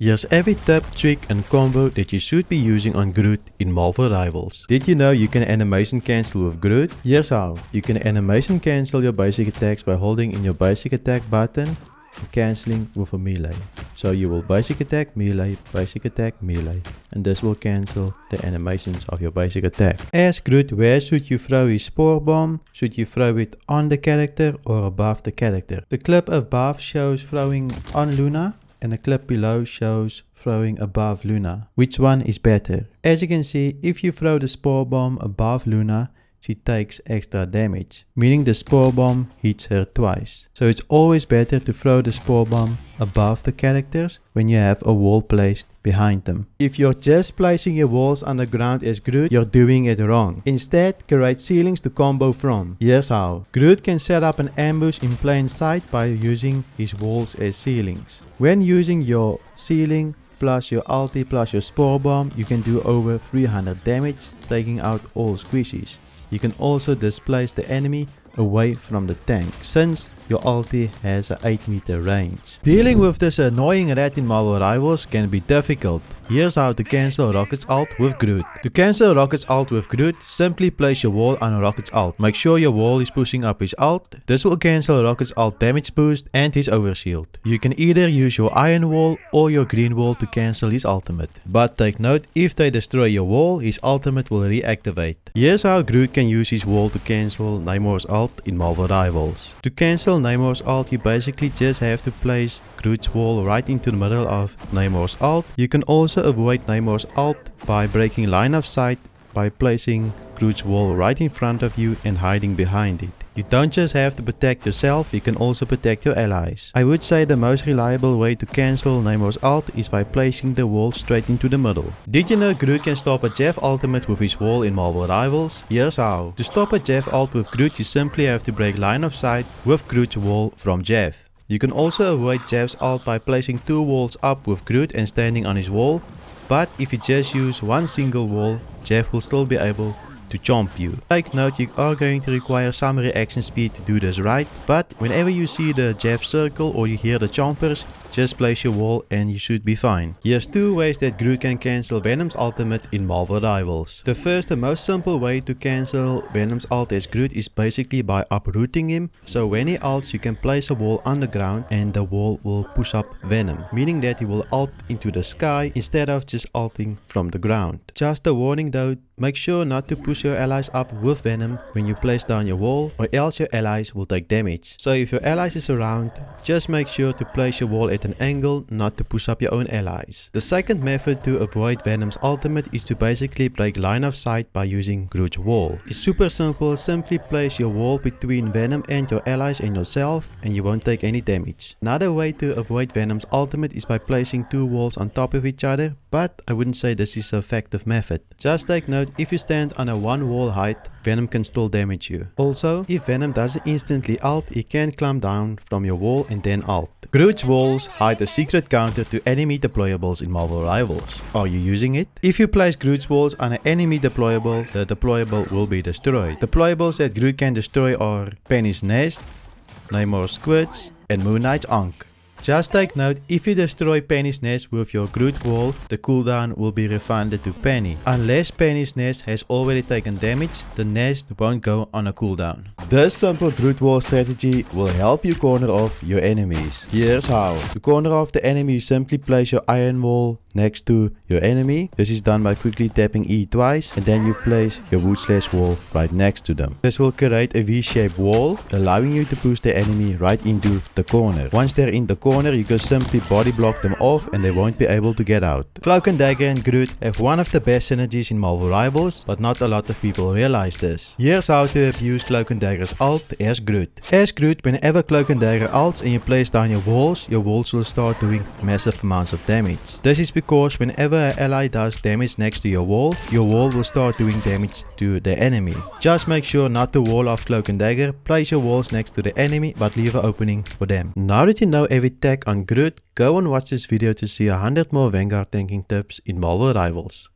Here's every tip, trick and combo that you should be using on Groot in Marvel Rivals. Did you know you can animation cancel with Groot? Here's how. You can animation cancel your basic attacks by holding in your basic attack button and cancelling with a melee. So you will basic attack, melee, and this will cancel the animations of your basic attack. As Groot, where should you throw his spore bomb? Should you throw it on the character or above the character? The clip above shows throwing on Luna and the clip below shows throwing above Luna. Which one is better? As you can see, if you throw the spore bomb above Luna, she takes extra damage, meaning the spore bomb hits her twice. So it's always better to throw the spore bomb above the characters when you have a wall placed behind them. If you're just placing your walls on the ground as Groot, you're doing it wrong. Instead, create ceilings to combo from. Here's how. Groot can set up an ambush in plain sight by using his walls as ceilings. When using your ceiling plus your ulti plus your spore bomb, you can do over 300 damage, taking out all squishies. You can also displace the enemy away from the tank, since your ulti has an 8 meter range. Dealing with this annoying rat in Marvel Rivals can be difficult. Here's how to cancel Rocket's ult with Groot. To cancel Rocket's ult with Groot, simply place your wall on Rocket's ult. Make sure your wall is pushing up his ult. This will cancel Rocket's ult damage boost and his overshield. You can either use your iron wall or your green wall to cancel his ultimate. But take note, if they destroy your wall, his ultimate will reactivate. Here's how Groot can use his wall to cancel Namor's ult in Marvel Rivals. To cancel Namor's ult, you basically just have to place Groot's wall right into the middle of Namor's ult. You can also avoid Namor's ult by breaking line of sight by placing Groot's wall right in front of you and hiding behind it. You don't just have to protect yourself, you can also protect your allies. I would say the most reliable way to cancel Namor's ult is by placing the wall straight into the middle. Did you know Groot can stop a Jeff ultimate with his wall in Marvel Rivals? Here's how. To stop a Jeff ult with Groot, you simply have to break line of sight with Groot's wall from Jeff. You can also avoid Jeff's ult by placing 2 walls up with Groot and standing on his wall, but if you just use one single wall, Jeff will still be able to chomp you. Take note, you are going to require some reaction speed to do this right, but whenever you see the Jeff circle or you hear the chompers, just place your wall and you should be fine. Here's 2 ways that Groot can cancel Venom's ultimate in Marvel Rivals. The first and most simple way to cancel Venom's ult as Groot is basically by uprooting him. So when he ults, you can place a wall on the ground and the wall will push up Venom, meaning that he will ult into the sky instead of just ulting from the ground. Just a warning though, make sure not to push your allies up with Venom when you place down your wall, or else your allies will take damage. So if your allies is around, just make sure to place your wall at an angle, not to push up your own allies. The second method to avoid Venom's ultimate is to basically break line of sight by using Groot's wall. It's super simple, simply place your wall between Venom and your allies and yourself and you won't take any damage. Another way to avoid Venom's ultimate is by placing 2 walls on top of each other, but I wouldn't say this is an effective method. Just take note, if you stand on a 1 wall height, Venom can still damage you. Also, if Venom doesn't instantly ult, he can climb down from your wall and then ult. Groot's walls hide a secret counter to enemy deployables in Marvel Rivals. Are you using it? If you place Groot's walls on an enemy deployable, the deployable will be destroyed. Deployables that Groot can destroy are Penny's Nest, Namor's Squids, and Moon Knight's Ankh. Just take note, if you destroy Penny's Nest with your Groot wall, the cooldown will be refunded to Penny. Unless Penny's Nest has already taken damage, the nest won't go on a cooldown. This simple Groot wall strategy will help you corner off your enemies. Here's how. To corner off the enemy, you simply place your iron wall next to your enemy. This is done by quickly tapping E twice and then you place your wood slash wall right next to them. This will create a V-shaped wall, allowing you to push the enemy right into the corner. Once they're in the corner, you can simply body block them off and they won't be able to get out. Cloak and Dagger and Groot have one of the best synergies in Marvel Rivals, but not a lot of people realize this. Here's how to abuse Cloak and Dagger's ult as Groot. As Groot, whenever Cloak and Dagger ults and you place down your walls will start doing massive amounts of damage. This is because whenever an ally does damage next to your wall will start doing damage to the enemy. Just make sure not to wall off Cloak and Dagger, place your walls next to the enemy but leave an opening for them. Now that you know every tag on Groot, go and watch this video to see 100 more Vanguard tanking tips in Marvel Rivals.